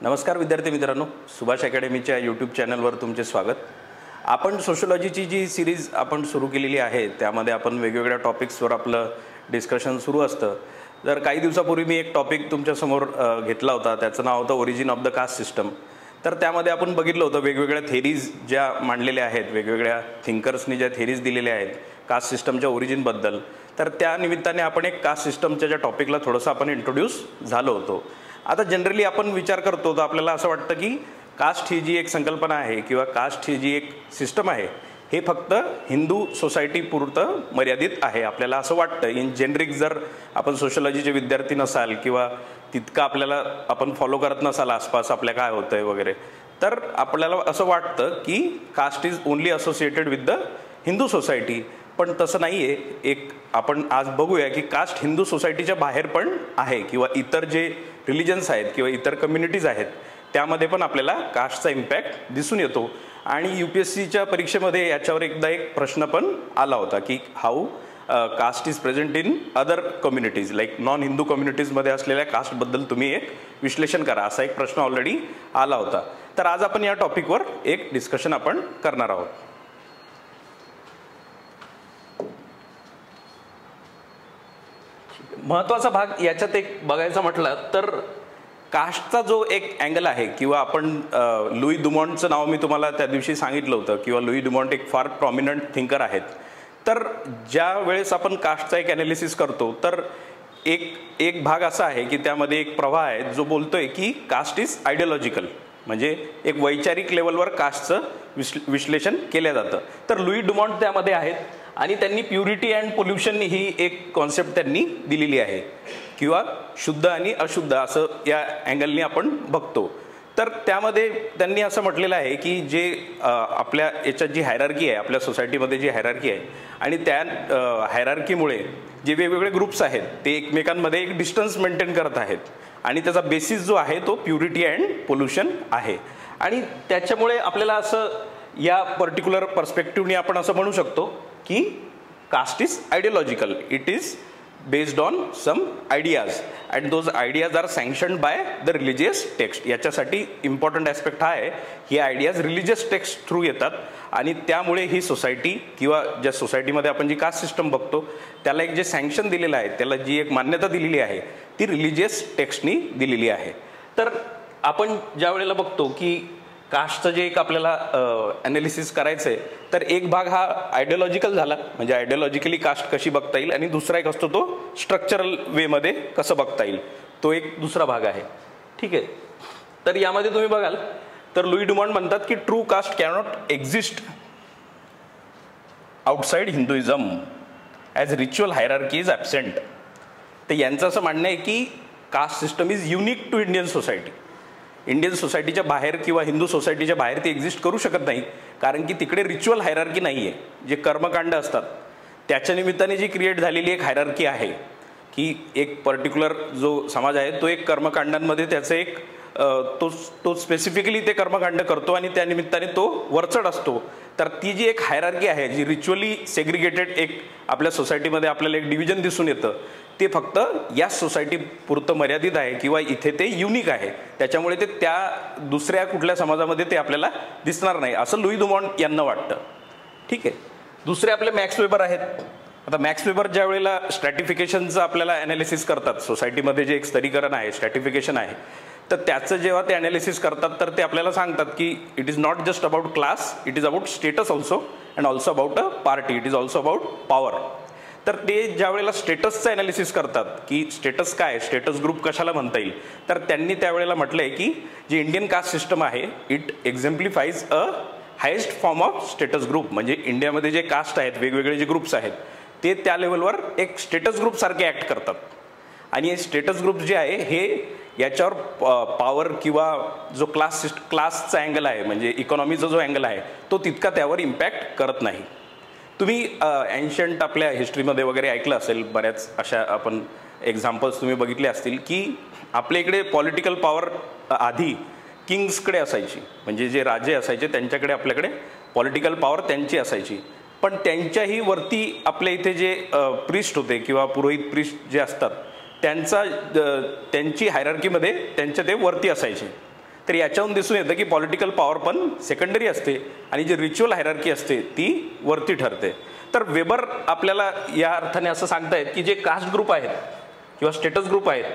नमस्कार विद्यार्थी मित्रांनो, सुभाष अकॅडमीच्या यूट्यूब चॅनलवर तुमचे स्वागत। आपण सोशियोलॉजीची जी सिरीज आपण सुरू केलेली आहे त्यामध्ये आपण वेगवेगळ्या टॉपिक्सवर आपलं डिस्कशन सुरू असतं। जर काही दिवसापूर्वी मी एक टॉपिक तुमच्या समोर घेतला होता, त्याचं नाव होतं origin of the caste system. तर त्यामध्ये आपण बघितलं होतं वेगवेगळ्या थेरीज ज्या मांडलेल्या आहेत, वेगवेगळ्या थिंकर्सनी ज्या थेरीज दिलेल्या आहेत कास्ट सिस्टमच्या ओरिजिनबद्दल। तर त्या निमित्ताने आपण एक कास्ट सिस्टमच्या ज्या टॉपिकला थोडंसं आपण इंट्रोड्यूस झालो होतो। आता जनरली आपण विचार करतो तर आपल्याला असं वाटतं की कास्ट ही जी एक संकल्पना आहे किंवा कास्ट ही जी एक सिस्टम आहे हे फक्त हिंदू सोसायटी पुरतं मर्यादित आहे, आपल्याला असं वाटतं। इन जेनरिक जर आपण सोशियोलॉजीचे विद्यार्थी नसाल किंवा तितकं आपल्याला आपण फॉलो करत नसाल आसपास आपल्या काय होतंय वगैरे, तर आपल्याला असं वाटतं की caste is only associated with the Hindu society. पण तसं नाही आहे। एक आपण आज बघूया की कास्ट हिंदू सोसायटीच्या बाहेर पण आहे किंवा इतर जे रिलिजन्स आहेत किंवा इतर कम्युनिटीज आहेत त्यामध्ये पण आपल्याला कास्टचा इम्पॅक्ट दिसून येतो। आणि UPSCच्या परीक्षेमध्ये याच्यावर एकदा एक प्रश्न पण आला होता की how caste is present in other communities, like non Hindu कम्युनिटीजमध्ये असलेल्या कास्टबद्दल तुम्ही एक विश्लेषण करा, असा एक प्रश्न ऑलरेडी आला होता। तर आज आपण या टॉपिकवर एक डिस्कशन आपण करणार आहोत। महत्त्वाचा भाग याच्यात एक बघायचा म्हटलं तर कास्टचा जो एक अँगल आहे किंवा आपण लुई डुमॉन्टचं नाव मी तुम्हाला त्या दिवशी सांगितलं होतं किंवा लुई डुमॉन्ट एक फार प्रॉमिनंट थिंकर आहेत। तर ज्या वेळेस आपण कास्टचा एक ॲनालिसिस करतो तर एक भाग असा आहे की त्यामध्ये एक प्रवाह आहे जो बोलतोय की कास्ट इज आयडियोलॉजिकल, म्हणजे एक वैचारिक लेवलवर कास्टचं विश्लेषण केलं जातं। तर लुई डुमॉन्ट त्यामध्ये आहेत आणि त्यांनी प्युरिटी अँड पोल्युशन ही एक कॉन्सेप्ट त्यांनी दिलेली आहे किंवा शुद्ध आणि अशुद्ध असं या अँगलनी आपण बघतो। तर त्यामध्ये त्यांनी असं म्हटलेलं आहे की जे आपल्या याच्यात जी हायरार्की आहे, आपल्या सोसायटीमध्ये जी हायरार्की आहे आणि त्या हायरार्कीमुळे जे वेगवेगळे ग्रुप्स आहेत ते एकमेकांमध्ये एक डिस्टन्स मेंटेन करत आहेत आणि त्याचा बेसिस जो आहे तो प्युरिटी अँड पोल्युशन आहे। आणि त्याच्यामुळे आपल्याला असं या पर्टिक्युलर पर्स्पेक्टिव्हनी आपण असं म्हणू शकतो की caste is ideological, it is based on some ideas and those ideas are sanctioned by the religious text. याच्यासाठी इम्पॉर्टंट ॲस्पेक्ट हा आहे ही आयडियाज रिलिजियस टेक्स्ट थ्रू येतात आणि त्यामुळे ही सोसायटी किंवा ज्या सोसायटीमध्ये आपण जी कास्ट सिस्टम बघतो त्याला एक जे सँक्शन दिलेलं आहे, त्याला जी एक मान्यता दिलेली आहे ती रिलिजियस टेक्स्टनी दिलेली आहे। तर आपण ज्या वेळेला बघतो की कास्टचं जे एक आपल्याला ॲनालिसिस करायचं आहे तर एक भाग हा आयडियोलॉजिकल झाला, म्हणजे आयडियोलॉजिकली कास्ट कशी बघता येईल, आणि दुसरा एक असतो तो स्ट्रक्चरल वेमध्ये कसं बघता येईल, तो एक दुसरा भाग आहे। ठीक आहे, तर यामध्ये तुम्ही बघाल तर लुई डुमॉन्ट म्हणतात की true caste cannot exist outside Hinduism as ritual hierarchy is absent. तर यांचं असं म्हणणं आहे की caste system is unique to Indian society, Indian सोसायटीच्या बाहेर किंवा हिंदू सोसायटीच्या बाहेर ती एक्झिस्ट करू शकत नाही, कारण की तिकडे रिच्युअल हायरार्की नाही आहे। जे कर्मकांड असतात त्याच्या निमित्ताने जी क्रिएट झालेली एक हायरार्की आहे की एक पर्टिक्युलर जो समाज आहे तो एक कर्मकांडांमध्ये त्याचं एक तो स्पेसिफिकली ते कर्मकांड करतो आणि त्या निमित्ताने तो वरचढ असतो। तर ती जी एक हायरार्की आहे जी रिच्युअली सेग्रिगेटेड एक आपल्या सोसायटीमध्ये आपल्याला एक डिव्हिजन दिसून येतं ते फक्त या सोसायटी पुरतं मर्यादित आहे किंवा इथे ते युनिक आहे, त्याच्यामुळे ते त्या दुसऱ्या कुठल्या समाजामध्ये ते आपल्याला दिसणार नाही असं लुई डुमॉन्ट यांना वाटतं। ठीक आहे, दुसरे आपले मॅक्स वेबर आहेत। आता मॅक्स वेबर ज्या वेळेला स्ट्रॅटिफिकेशनचं आपल्याला ॲनालिसिस करतात, सोसायटीमध्ये जे एक स्तरीकरण आहे, स्ट्रॅटिफिकेशन आहे, तर त्याचं जेव्हा ते ॲनालिसिस करतात तर ते आपल्याला सांगतात की it is not just about class, it is about status also and also about a party, it is also about power. तर ते ज्या वेळेला स्टेटसचं ॲनालिसिस करतात की स्टेटस काय, स्टेटस ग्रुप कशाला म्हणता येईल, तर त्यांनी त्यावेळेला म्हटलं आहे की जे इंडियन कास्ट सिस्टम आहे it exemplifies a highest form of status group, म्हणजे इंडियामध्ये जे कास्ट आहेत, वेगवेगळे जे ग्रुप्स आहेत ते त्या लेवलवर एक स्टेटस ग्रुपसारखे ॲक्ट करतात आणि हे स्टेटस ग्रुप जे आहे हे याच्यावर पॉवर किंवा जो क्लासचा अँगल आहे, म्हणजे इकॉनॉमीचा जो अँगल आहे तो तितका त्यावर इम्पॅक्ट करत नाही। तुम्ही एन्शंट आपल्या हिस्ट्रीमध्ये वगैरे ऐकलं असेल, बऱ्याच अशा आपण एक्झाम्पल्स तुम्ही बघितले असतील की आपल्या इकडे पॉलिटिकल पॉवर आधी किंग्सकडे असायची, म्हणजे जे राजे असायचे त्यांच्याकडे आपल्याकडे पॉलिटिकल पॉवर त्यांची असायची, पण त्यांच्याही वरती आपल्या इथे जे प्रिस्ट होते किंवा पुरोहित प्रिस्ट जे असतात त्यांची हायरार्कीमध्ये त्यांच्या ते वरती असायचे। तर याच्याहून दिसून येतं की पॉलिटिकल पॉवर पण सेकंडरी असते आणि जी रिच्युअल हायरार्की असते ती वरती ठरते. तर वेबर आपल्याला या अर्थाने असं सांगतायत की जे कास्ट ग्रुप आहेत किंवा स्टेटस ग्रुप आहेत,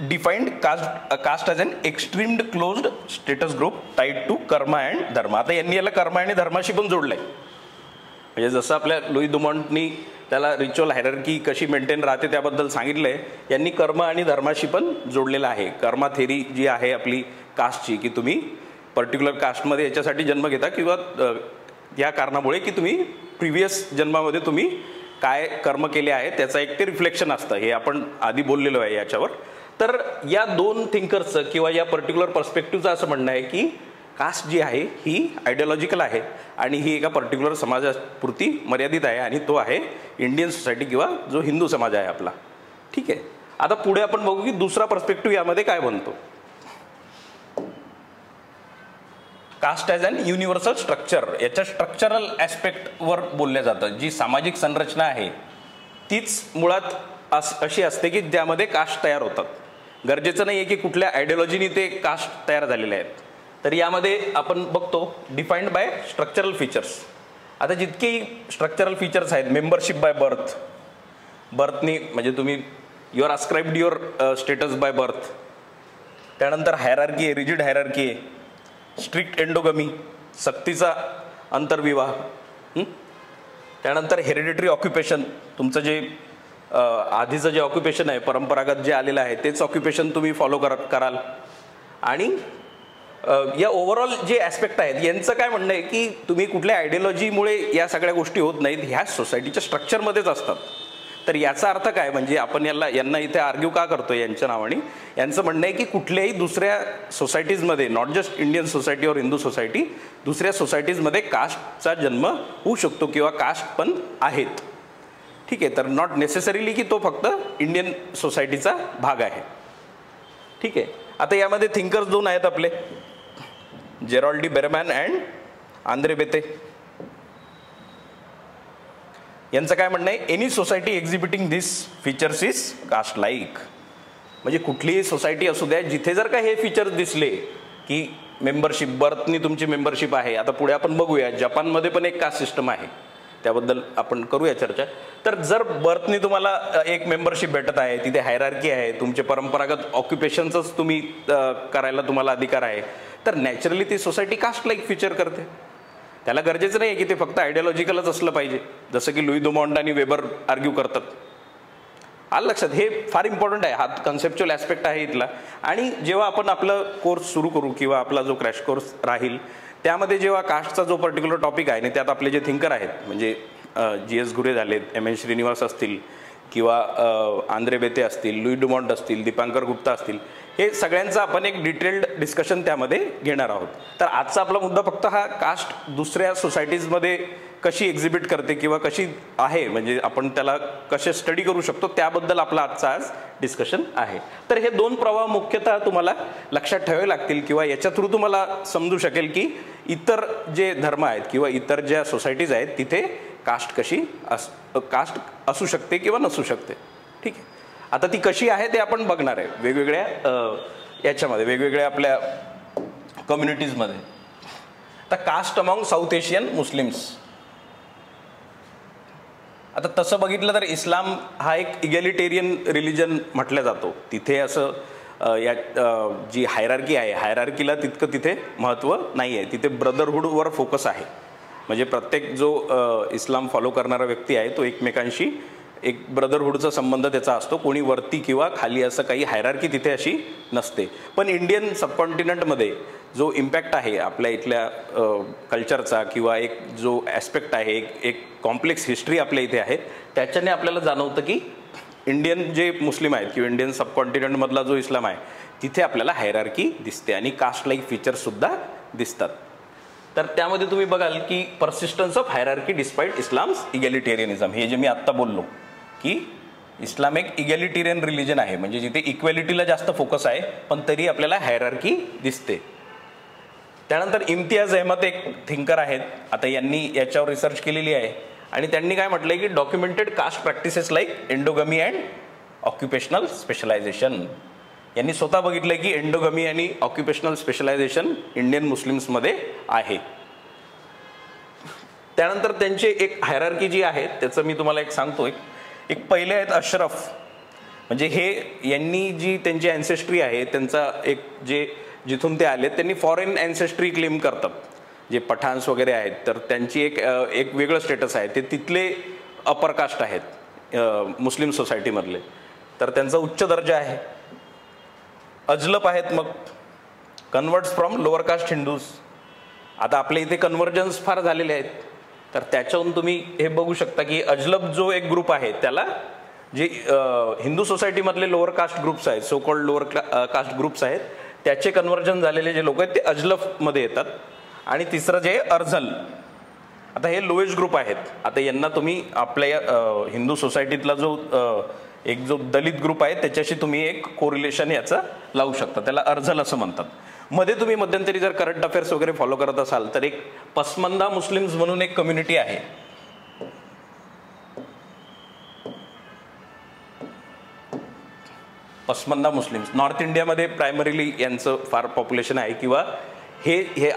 defined caste as an extremely closed status group tied to karma and dharma. आता यांनी याला कर्म आणि धर्माशी पण जोडलंय. म्हणजे जसं आपल्या लुई दुमॉन्टनी त्याला रिच्युअल हायरार्की कशी मेंटेन राहते त्याबद्दल सांगितलंय, यांनी कर्म आणि धर्माशी पण जोडलेलं आहे. कर्मा थेरी जी आहे आपली कास्टची, की तुम्ही पर्टिक्युलर कास्टमध्ये याच्यासाठी जन्म घेता किंवा या कारणामुळे की तुम्ही प्रिव्हियस जन्मामध्ये तुम्ही काय कर्म केले आहे त्याचं एक ते रिफ्लेक्शन असतं. हे आपण आधी बोललेलो आहे याच्यावर. तर या दोन थिंकर्सचं किंवा या पर्टिक्युलर पर्स्पेक्टिव्हचं असं म्हणणं आहे की कास्ट जी आहे ही आयडिओलॉजिकल आहे आणि ही एका पर्टिक्युलर समाजापुरती मर्यादित आहे आणि तो आहे इंडियन सोसायटी किंवा जो हिंदू समाज आहे आपला. ठीक आहे. आता पुढे आपण बघू की दुसरा पर्स्पेक्टिव्ह यामध्ये काय बनतो. Caste as an universal structure, याच्या स्ट्रक्चरल ॲस्पेक्टवर बोललं जातं. जी सामाजिक संरचना आहे तीच मुळात अशी असते की ज्यामध्ये कास्ट तयार होतात. गरजेचं नाही आहे की कुठल्या आयडिओलॉजीने ते कास्ट तयार झालेले आहेत. तर यामध्ये आपण बघतो डिफाईन्ड बाय स्ट्रक्चरल फीचर्स. आता जितकेही स्ट्रक्चरल फीचर्स आहेत, मेंबरशिप बाय बर्थ, बर्थनी म्हणजे तुम्ही you are ascribed your status by birth. त्यानंतर हायरार्की आहे, रिजिड हायरार्की आहे, स्ट्रिक्ट एंडोगमी, सक्तीचा अंतर्विवाह. त्यानंतर हेरिडिटरी ऑक्युपेशन, तुमचं जे आधीचं जे ऑक्युपेशन आहे परंपरागत जे आलेलं आहे तेच ऑक्युपेशन तुम्ही फॉलो कराल. आणि या ओव्हरऑल जे ॲस्पेक्ट आहेत यांचं काय म्हणणं आहे की तुम्ही कुठल्या आयडिओलॉजीमुळे या सगळ्या गोष्टी होत नाहीत, ह्या सोसायटीच्या स्ट्रक्चरमध्येच असतात. तर याचा अर्थ काय, म्हणजे आपण यांना इथे आर्ग्यू का करतो यांच्या नावाने. यांचं म्हणणं आहे की कुठल्याही दुसऱ्या सोसायटीजमध्ये, नॉट जस्ट इंडियन सोसायटी और हिंदू सोसायटी, दुसऱ्या सोसायटीजमध्ये कास्टचा जन्म होऊ शकतो किंवा कास्ट पण आहेत. ठीक आहे. तर नॉट नेसेसरीली की तो फक्त इंडियन सोसायटीचा भाग आहे. ठीक आहे. आता यामध्ये थिंकर्स दोन आहेत आपले, Gerald D Berreman and Andre Beteille. यांचं काय म्हणणं आहे, any society exhibiting this features is caste like. म्हणजे कुठलीही सोसायटी असू द्या जिथे जर का हे फीचर्स दिसले की मेंबरशिप, बर्थनी तुमची मेंबरशिप आहे. आता पुढे आपण बघूया, जपानमध्ये पण एक कास्ट सिस्टम आहे, त्याबद्दल आपण करूया चर्चा. तर जर बर्थनी तुम्हाला एक मेंबरशिप भेटत आहे, तिथे हायरार्की आहे, तुमचे परंपरागत ऑक्युपेशन्सच तुम्ही करायला तुम्हाला अधिकार आहे, तर नॅचरली ती सोसायटी कास्ट लाईक फीचर करते. त्याला गरजेचं नाही की ते फक्त आयडिओलॉजिकलच असलं पाहिजे, जसं की लुई दुमॉन्ट आणि वेबर आर्ग्यू करतात. आलं लक्षात. हे फार इम्पॉर्टंट आहे, हा कन्सेप्च्युअल ॲस्पेक्ट आहे इथला. आणि जेव्हा आपण आपलं कोर्स सुरू करू किंवा आपला जो क्रॅश कोर्स राहील त्यामध्ये जेव्हा कास्टचा जो पर्टिक्युलर टॉपिक आहे आणि त्यात आपले जे थिंकर आहेत, म्हणजे GS घुरे झालेत, M.N. श्रीनिवास असतील किंवा आंद्रे बेते असतील, लुई डुमॉन्ट असतील, दीपांकर गुप्ता असतील, हे सगळ्यांचं आपण एक डिटेल्ड डिस्कशन त्यामध्ये घेणार आहोत. तर आजचा आपला मुद्दा फक्त हा कास्ट दुसऱ्या सोसायटीजमध्ये कशी एक्झिबिट करते किंवा कशी आहे, म्हणजे आपण त्याला कसे स्टडी करू शकतो त्याबद्दल आपला आजचा आज डिस्कशन आहे. तर हे दोन प्रवाह मुख्यतः तुम्हाला लक्षात ठेवावे लागतील किंवा याच्या थ्रू तुम्हाला समजू शकेल की इतर जे धर्म आहेत किंवा इतर ज्या सोसायटीज आहेत तिथे कास्ट कशी कास्ट असू शकते किंवा नसू शकते. ठीक आहे. आता ती कशी आहे ते आपण बघणार आहे वेगवेगळ्या याच्यामध्ये, वेगवेगळ्या आपल्या कम्युनिटीजमध्ये. आता caste among South Asian Muslims. आता तसं बघितलं तर इस्लाम हा एक इगॅलिटेरियन रिलिजन म्हटला जातो. तिथे असं या जी हायरार्की आहे, हायरार्कीला तितकं तिथे महत्त्व नाही आहे. तिथे ब्रदरहूडवर फोकस आहे. म्हणजे प्रत्येक जो इस्लाम फॉलो करणारा व्यक्ती आहे तो एकमेकांशी एक ब्रदरहूडचा संबंध त्याचा असतो. कोणी वरती किंवा खाली असं काही हायरार्की तिथे अशी नसते. पण इंडियन सबकॉन्टिनेंटमध्ये जो इम्पॅक्ट आहे आपल्या इथल्या कल्चरचा किंवा एक जो ॲस्पेक्ट आहे, एक कॉम्प्लेक्स हिस्ट्री आपल्या इथे आहे, त्याच्याने आपल्याला जाणवतं की इंडियन जे मुस्लिम आहेत किंवा इंडियन सबकॉन्टिनेंटमधला जो इस्लाम आहे तिथे आपल्याला हायरार्की दिसते आणि कास्ट लाईक फीचर्ससुद्धा दिसतात. तर त्यामध्ये तुम्ही बघाल की परसिस्टन्स ऑफ हायरार्की डिस्पाईट इस्लाम्स इगॅलिटेरियनिझम, हे जे मी आत्ता बोललो की इस्लाम एक इगॅलिटेरियन रिलिजन आहे, म्हणजे जिथे इक्वॅलिटीला जास्त फोकस आहे पण तरी आपल्याला हायरार्की दिसते. त्यानंतर इम्तियाज अहमद एक थिंकर आहेत. आता यांनी याच्यावर रिसर्च केलेली आहे आणि त्यांनी काय म्हटलंय की documented caste practices like endogamy and occupational specialisation. यांनी स्वतः बघितलं की एंडोगमी आणि ऑक्युपेशनल स्पेशलायझेशन इंडियन मुस्लिम्समध्ये आहे. त्यानंतर त्यांचे एक हायरार्की जी आहे त्याचं मी तुम्हाला एक सांगतो. एक पहिले आहेत अशरफ, म्हणजे हे यांनी जी त्यांची अँसेस्ट्री आहे त्यांचा एक जे जिथून ते आले त्यांनी फॉरेन अँसेस्ट्री क्लेम करतात. जे पठान्स वगैरे आहेत तर त्यांची एक वेगळं स्टेटस आहे, ते तिथले अपर कास्ट आहेत मुस्लिम सोसायटीमधले, तर त्यांचा उच्च दर्जा आहे. अजलप आहेत, मग converts from lower caste Hindus. आता आपल्या इथे कन्व्हर्जन्स फार झालेले आहेत, तर त्याच्याहून तुम्ही हे बघू शकता की अजलप जो एक ग्रुप आहे त्याला जे हिंदू सोसायटीमधले लोअर कास्ट ग्रुप्स आहेत, so called lower caste groups आहेत, त्याचे कन्व्हर्जन झालेले जे लोक आहेत ते अजलफमध्ये येतात. आणि तिसरं जे अर्झल, आता हे लोएस्ट ग्रुप आहेत. आता यांना तुम्ही आपल्या हिंदू सोसायटीतला जो दलित ग्रुप आहे त्याच्याशी तुम्ही एक कोरिलेशन याचं लावू शकता, त्याला अर्झल असं म्हणतात. मध्ये तुम्ही मध्यंतरी जर करंट अफेअर्स वगैरे फॉलो करत असाल तर एक पसमंदा मुस्लिम्स म्हणून एक कम्युनिटी आहे. पसमंदा मुस्लिम्स नॉर्थ इंडियामध्ये प्रायमरीली यांचं फार पॉप्युलेशन आहे, किंवा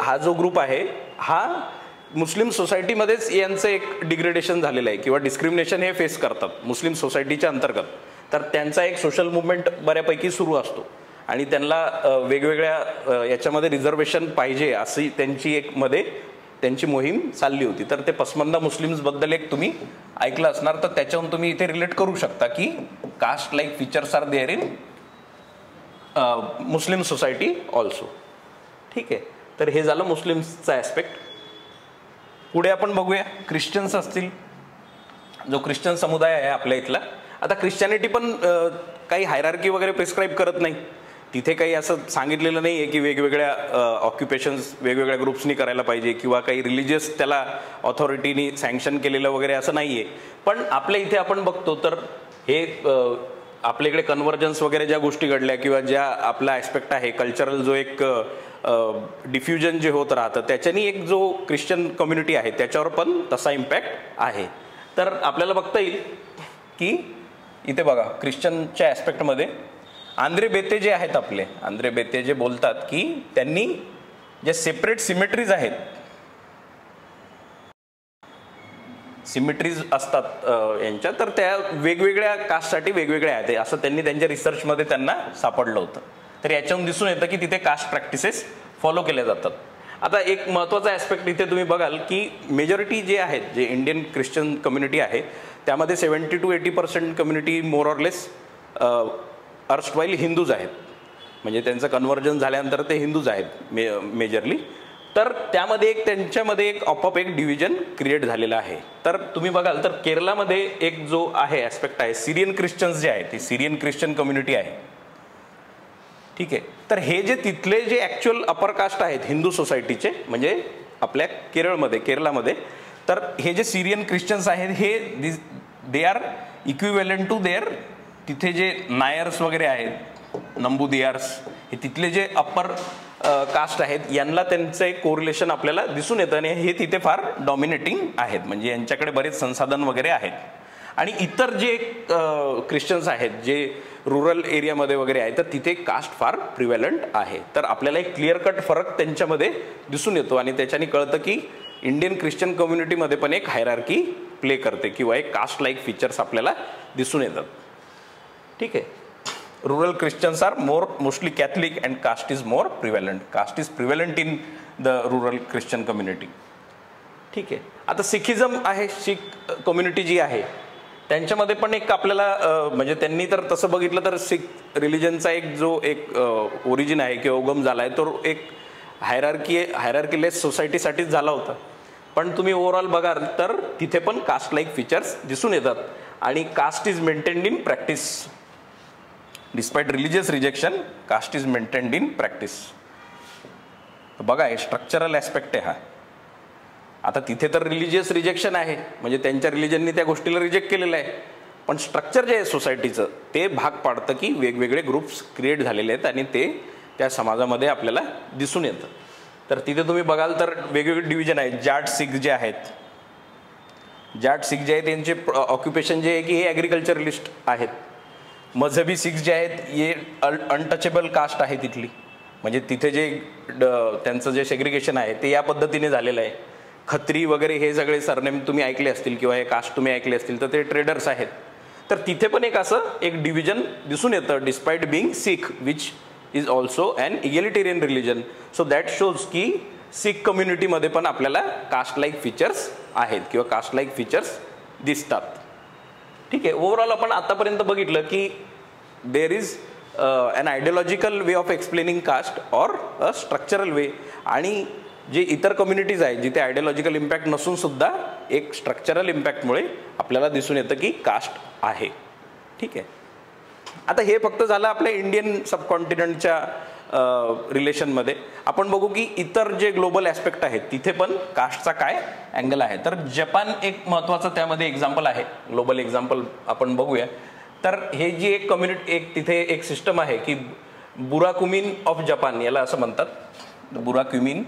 हा जो ग्रुप आहे हा मुस्लिम सोसायटीमध्येच यांचं एक डिग्रेडेशन झालेलं आहे किंवा डिस्क्रिमिनेशन हे फेस करतात मुस्लिम सोसायटीच्या अंतर्गत. तर त्यांचा एक सोशल मुवमेंट बऱ्यापैकी सुरू असतो आणि त्यांना वेगवेगळ्या याच्यामध्ये रिझर्वेशन पाहिजे अशी त्यांची मोहीम चालली होती. तर ते पसमंदा मुस्लिम्सबद्दल एक तुम्ही ऐकलं असणार, तर त्याच्याहून तुम्ही इथे रिलेट करू शकता की caste like features are there in Muslim society also. ठीक आहे, तर हे झालं मुस्लिम्सचा ॲस्पेक्ट. पुढे आपण बघूया ख्रिश्चन्स असतील, जो ख्रिश्चन समुदाय आहे आपल्या इथला. आता ख्रिश्चॅनिटी पण काही हायरार्की वगैरे प्रिस्क्राईब करत नाही, तिथे काही असं सांगितलेलं नाही आहे की वेगवेगळ्या ऑक्युपेशन्स वेगवेगळ्या ग्रुप्सनी करायला पाहिजे किंवा काही रिलिजियस त्याला ऑथॉरिटीनी सँक्शन केलेलं वगैरे असं नाही आहे. पण आपल्या इथे आपण बघतो तर हे आपल्या इकडे कन्व्हर्जन्स वगैरे ज्या गोष्टी घडल्या किंवा ज्या आपला ॲस्पेक्ट आहे कल्चरल, जो एक डिफ्युजन जे होत राहतं त्याच्यानी एक जो ख्रिश्चन कम्युनिटी आहे त्याच्यावर पण तसा इम्पॅक्ट आहे. तर आपल्याला बघता येईल की इथे बघा ख्रिश्चनच्या ॲस्पेक्टमध्ये आंद्रे बेते जे आहेत आपले, आंद्रे बेते जे बोलतात की त्यांनी जे सेपरेट सिमेट्रीज आहेत, सिमेट्रीज असतात यांच्या, तर त्या वेगवेगळ्या कास्टसाठी वेगवेगळ्या आहेत असं त्यांनी त्यांच्या रिसर्चमध्ये त्यांना सापडलं होतं. तर याच्याहून दिसून येतं की तिथे कास्ट प्रॅक्टिसेस फॉलो केल्या जातात. आता एक महत्त्वाचा ॲस्पेक्ट इथे तुम्ही बघाल की मेजॉरिटी जे आहेत, जे इंडियन ख्रिश्चन कम्युनिटी आहे त्यामध्ये 70 to 80% community more or less erstwhile Hindus आहेत, म्हणजे त्यांचं कन्व्हर्जन झाल्यानंतर ते हिंदूज आहेत मेजरली. तर त्यामध्ये त्यांच्यामध्ये एक ऑपअप एक डिव्हिजन क्रिएट झालेलं आहे. तर तुम्ही बघाल तर केरलामध्ये एक जो आहे ॲस्पेक्ट आहे सिरियन ख्रिश्चन्स जे आहेत, ती सिरियन ख्रिश्चन कम्युनिटी आहे. ठीक आहे, तर हे जे तिथले जे ॲक्च्युअल अपर कास्ट आहेत हिंदू सोसायटीचे, म्हणजे आपल्या केरलामध्ये, तर हे जे सिरियन ख्रिश्चन्स आहेत हे they are equivalent to there, तिथे जे नायर्स वगैरे आहेत, नंबूदियार्स, हे तिथले जे अप्पर कास्ट आहेत यांना त्यांचं एक कोरिलेशन आपल्याला दिसून येतं आणि हे तिथे फार डॉमिनेटिंग आहेत, म्हणजे यांच्याकडे बरेच संसाधन वगैरे आहेत. आणि इतर जे ख्रिश्चन्स आहेत जे रुरल एरियामध्ये वगैरे आहे तर तिथे कास्ट फार प्रिव्हॅलंट आहे. तर आपल्याला एक क्लिअर कट फरक त्यांच्यामध्ये दिसून येतो आणि त्याच्याने कळतं की इंडियन ख्रिश्चन कम्युनिटीमध्ये पण एक हायरार्की प्ले करते किंवा एक कास्ट लाईक फीचर्स आपल्याला दिसून येतात. ठीक आहे, rural Christians are mostly Catholic and caste is more prevalent. Caste is prevalent in the rural Christian community. ठीक आहे, आता सिखिझम आहे, शीख कम्युनिटी जी आहे त्यांच्यामध्ये पण एक आपल्याला म्हणजे त्यांनी तर तसं बघितलं तर सिख रिलिजनचा एक ओरिजिन आहे किंवा उगम झाला आहे तो एक हायरार्कीलेस सोसायटीसाठीच झाला होता. पण तुम्ही ओव्हरऑल बघाल तर तिथे पण कास्ट लाईक फीचर्स दिसून येतात आणि caste is maintained in practice. Despite religious rejection, caste is maintained in practice. बघा हे स्ट्रक्चरल ॲस्पेक्ट आहे हा. आता तिथे तर रिलिजियस रिजेक्शन आहे, म्हणजे त्यांच्या रिलिजननी त्या गोष्टीला रिजेक्ट केलेलं आहे, पण स्ट्रक्चर जे आहे सोसायटीचं ते भाग पाडतं की वेगवेगळे ग्रुप्स क्रिएट झालेले आहेत आणि ते त्या समाजामध्ये आपल्याला दिसून येतं. तर तिथे तुम्ही बघाल तर वेगवेगळे डिव्हिजन आहेत. जाट शीख जे आहेत, जाट शीख जे आहेत त्यांचे ऑक्युपेशन जे आहे की हे ॲग्रिकल्चरलिस्ट आहेत. मजहबी सिख जे आहेत हे अनटचेबल कास्ट आहे तिथली, म्हणजे तिथे जे त्यांचं जे सेग्रिगेशन आहे ते या पद्धतीने झालेलं आहे. खत्री वगैरे हे सगळे सरनेम तुम्ही ऐकले असतील किंवा हे कास्ट तुम्ही ऐकले असतील तर ते ट्रेडर्स आहेत. तर तिथे पण एक असं एक डिव्हिजन दिसून येतं, despite being Sikh which is also an egalitarian religion. So that shows की सिख कम्युनिटीमध्ये पण आपल्याला कास्ट लाईक फीचर्स आहेत किंवा कास्ट लाईक फीचर्स दिसतात. ठीक आहे. ओव्हरऑल आपण आतापर्यंत बघितलं की there is an ideological way of explaining caste or a structural way, आणि जे इतर कम्युनिटीज आहेत जिथे आयडियोलॉजिकल इम्पॅक्ट नसून सुद्धा एक स्ट्रक्चरल इम्पॅक्टमुळे आपल्याला दिसून येतं की कास्ट आहे. ठीक आहे. आता हे फक्त झालं आपल्या इंडियन सबकॉन्टिनेंटच्या रिलेशनमध्ये. आपण बघू की इतर जे ग्लोबल ॲस्पेक्ट आहेत तिथे पण कास्टचा काय अँगल आहे. तर जपान एक महत्त्वाचं त्यामध्ये एक्झाम्पल आहे, ग्लोबल एक्झाम्पल आपण बघूया. तर हे जी एक कम्युनिटी एक तिथे एक सिस्टम आहे की बुराकुमिन ऑफ जपान याला असं म्हणतात, बुराक्युमिन.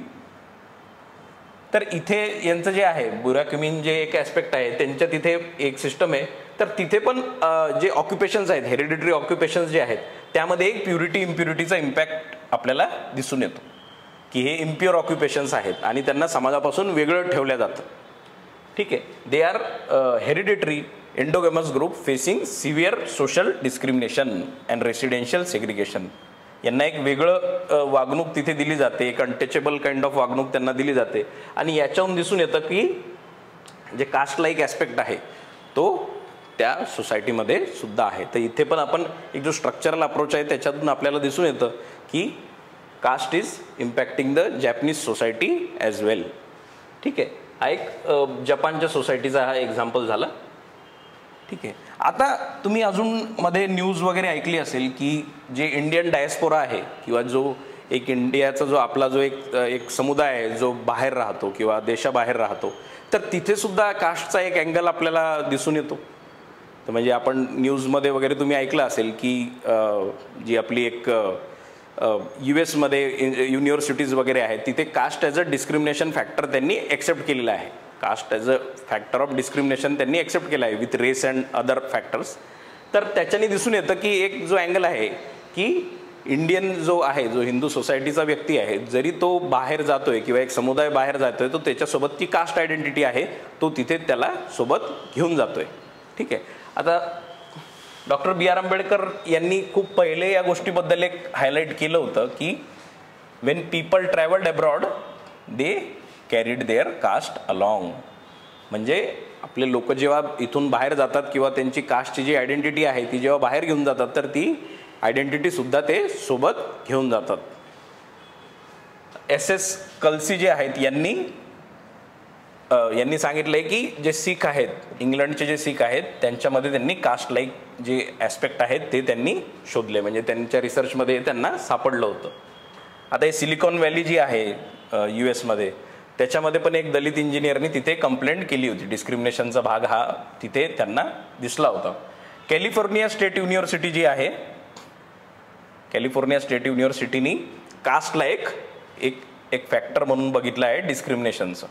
तर इथे यांचं जे आहे बुराक्युमिन जे एक ॲस्पेक्ट आहे त्यांच्या तिथे एक सिस्टम आहे. तर तिथे पण जे ऑक्युपेशन्स आहेत, हेरिडिटरी ऑक्युपेशन्स जे आहेत त्यामध्ये एक प्युरिटी इम्प्युरिटीचा इम्पॅक्ट आपल्याला दिसून येतो की हे इम्प्युअर ऑक्युपेशन्स आहेत आणि त्यांना समाजापासून वेगळं ठेवलं जातं. ठीक आहे. They are hereditary endogamous group facing severe social discrimination and residential segregation. यांना एक वेगळं वागणूक तिथे दिली जाते, एक अनटचेबल काइंड ऑफ वागणूक त्यांना दिली जाते. आणि याच्याहून दिसून येतं की जे कास्ट लाईक ॲस्पेक्ट आहे तो त्या सोसायटीमध्ये सुद्धा आहे. तर इथे पण आपण एक जो स्ट्रक्चरल अप्रोच आहे त्याच्यातून आपल्याला दिसून येतं की caste is impacting the Japanese society as well. ठीक आहे. हा एक जपानच्या सोसायटीचा हा एक्झाम्पल झाला. ठीक आहे. आता तुम्ही अजून मध्ये न्यूज वगैरे ऐकली असेल की जे इंडियन डायस्पोरा आहे किंवा जो एक इंडियाचा जो आपला जो एक समुदाय आहे जो बाहेर राहतो किंवा देशाबाहेर राहतो, तर तिथे सुद्धा कास्टचा एक अँगल आपल्याला दिसून येतो. तर म्हणजे आपण न्यूजमध्ये वगैरे तुम्ही ऐकलं असेल की जी आपली एक US मध्ये युनिव्हर्सिटीज वगैरे आहेत तिथे caste as a discrimination factor त्यांनी ॲक्सेप्ट केलेलं आहे. Caste as a factor of discrimination त्यांनी ॲक्सेप्ट केलं आहे with race and other factors. तर त्याच्याने दिसून येतं की एक जो अँगल आहे की इंडियन जो आहे, जो हिंदू सोसायटीचा व्यक्ती आहे, जरी तो बाहेर जातोय किंवा एक समुदाय बाहेर जातोय तो त्याच्यासोबत ती कास्ट आयडेंटिटी आहे तो तिथे त्याला सोबत घेऊन जातोय. ठीक आहे. आता डॉक्टर B.R. आंबेडकर यांनी खूप पहिले या गोष्टीबद्दल एक हायलाईट केलं होतं की when people travelled abroad they carried their caste along. म्हणजे आपले लोक जेव्हा इथून बाहेर जातात किंवा त्यांची कास्टची जी आयडेंटिटी आहे ती जेव्हा बाहेर घेऊन जातात तर ती आयडेंटिटीसुद्धा ते सोबत घेऊन जातात. SS कल्सी जे आहेत यांनी सांगितलंय की जे सिख आहेत, इंग्लंडचे जे सिख आहेत त्यांच्यामध्ये त्यांनी कास्ट लाईक जे ॲस्पेक्ट आहेत ते त्यांनी शोधले, म्हणजे त्यांच्या रिसर्चमध्ये त्यांना सापडलं होतं. आता हे सिलिकॉन व्हॅली जी आहे US मध्ये त्याच्यामध्ये पण एक दलित इंजिनियरनी तिथे कंप्लेंट केली होती. डिस्क्रिमिनेशनचा भाग हा तिथे त्यांना दिसला होता. कॅलिफोर्निया स्टेट युनिव्हर्सिटी जी आहे, कॅलिफोर्निया स्टेट युनिव्हर्सिटीनी कास्टला एक फॅक्टर म्हणून बघितलं आहे डिस्क्रिमिनेशनचं.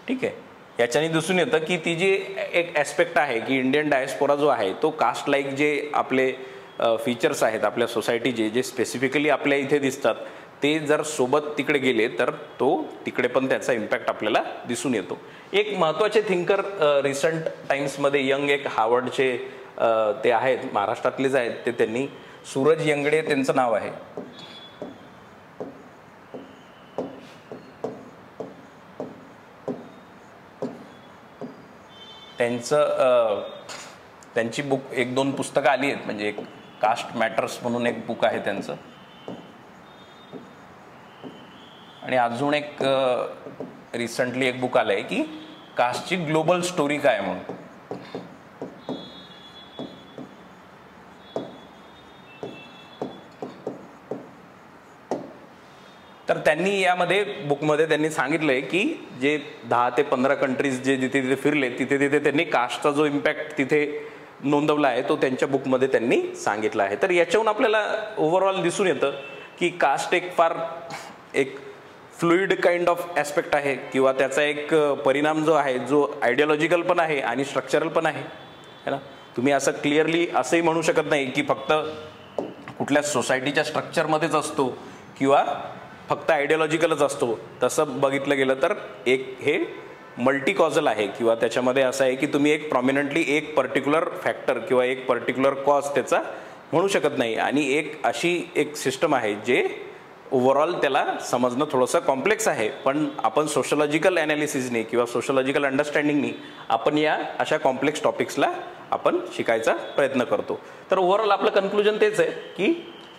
ठीक आहे. याच्याने दिसून येतं की ती जी एक ॲस्पेक्ट आहे की इंडियन डायस्पोरा जो आहे तो कास्ट लाईक जे आपले फीचर्स आहेत आपल्या सोसायटीचे जे स्पेसिफिकली आपल्या इथे दिसतात ते जर सोबत तिकडे गेले तर तो तिकडे पण त्याचा इम्पॅक्ट आपल्याला दिसून येतो. एक महत्त्वाचे थिंकर रिसंट टाइम्समध्ये यंग एक हार्वर्डचे ते आहेत, महाराष्ट्रातलेच आहेत ते, त्यांनी सूरज यंगडे त्यांचं नाव आहे. त्यांची बुक 1-2 पुस्तकं आली आहेत, म्हणजे एक कास्ट मॅटर्स म्हणून एक बुक आहे त्यांचं, आणि अजून एक रिसेंटली एक बुक आलं आहे की कास्टची ग्लोबल स्टोरी काय म्हणून. तर त्यांनी यामध्ये बुकमध्ये त्यांनी सांगितलंय की जे 10 ते 15 कंट्रीज जे जिथे तिथे फिरले तिथे त्यांनी कास्टचा जो इम्पॅक्ट तिथे नोंदवला आहे तो त्यांच्या बुकमध्ये त्यांनी सांगितला आहे. तर याच्याहून आपल्याला ओव्हरऑल दिसून येतं की कास्ट एक फार एक फ्लुइड काइंड ऑफ ॲस्पेक्ट आहे किंवा त्याचा एक परिणाम जो आहे जो आयडियोलॉजिकल पण आहे आणि स्ट्रक्चरल पण आहे, है ना. तुम्ही असं क्लिअरली असंही म्हणू शकत नाही की फक्त कुठल्या सोसायटीच्या स्ट्रक्चरमध्येच असतो किंवा फक्त आयडियोलॉजिकलच असतो. तसं बघितलं गेलं तर एक हे मल्टी कॉजल आहे किंवा त्याच्यामध्ये असं आहे की तुम्ही एक प्रॉमिनंटली एक पर्टिक्युलर फॅक्टर किंवा एक पर्टिक्युलर कॉज त्याचा म्हणू शकत नाही. आणि एक अशी एक सिस्टम आहे जे ओव्हरऑल त्याला समजणं थोडंसं कॉम्प्लेक्स आहे, पण आपण सोशोलॉजिकल ॲनालिसिसने किंवा सोशोलॉजिकल अंडरस्टँडिंगनी आपण या अशा कॉम्प्लेक्स टॉपिक्सला आपण शिकायचा प्रयत्न करतो. तर ओव्हरऑल आपलं कन्क्लुजन तेच आहे की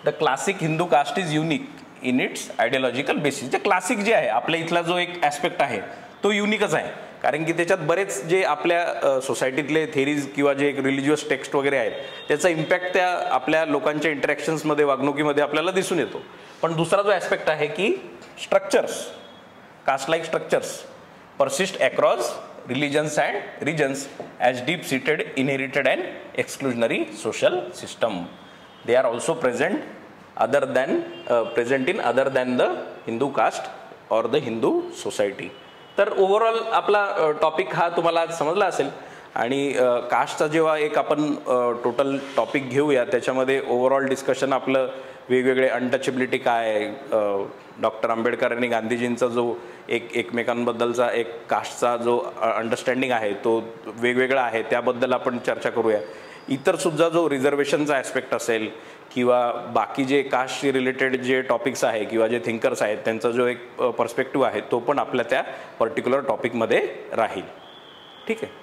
the classic Hindu caste is unique in its ideological basis. जे क्लासिक जे आहे आपल्या इथला जो एक ॲस्पेक्ट आहे तो युनिकच आहे, कारण की त्याच्यात बरेच जे आपल्या सोसायटीतले थेरीज किंवा जे एक रिलिजियस टेक्स्ट वगैरे आहेत त्याचा इम्पॅक्ट त्या आपल्या लोकांच्या इंटरॅक्शन्समध्ये वागणुकीमध्ये आपल्याला दिसून येतो. पण दुसरा जो ॲस्पेक्ट आहे की structures, caste like structures persist across religions and regions as deep-seated, inherited and exclusionary social system. They are also present in other than the Hindu caste or the Hindu society. तर overall आपला topic हा तुम्हाला समजला असेल. आणि कास्टचा जेव्हा एक आपण टोटल टॉपिक घेऊया त्याच्यामध्ये ओव्हरऑल डिस्कशन आपलं वेगवेगळे अनटचेबिलिटी काय, डॉक्टर आंबेडकर आणि गांधीजींचा जो एकमेकांबद्दलचा एक कास्टचा जो अंडरस्टँडिंग आहे तो वेगवेगळा आहे, त्याबद्दल आपण चर्चा करूया. इतरसुद्धा जो रिझर्वेशनचा ॲस्पेक्ट असेल किंवा बाकी जे कास्टशी रिलेटेड जे टॉपिक्स आहे किंवा जे थिंकर्स आहेत त्यांचा जो एक पर्स्पेक्टिव्ह आहे तो पण आपल्या त्या पर्टिक्युलर टॉपिकमध्ये राहील. ठीक आहे.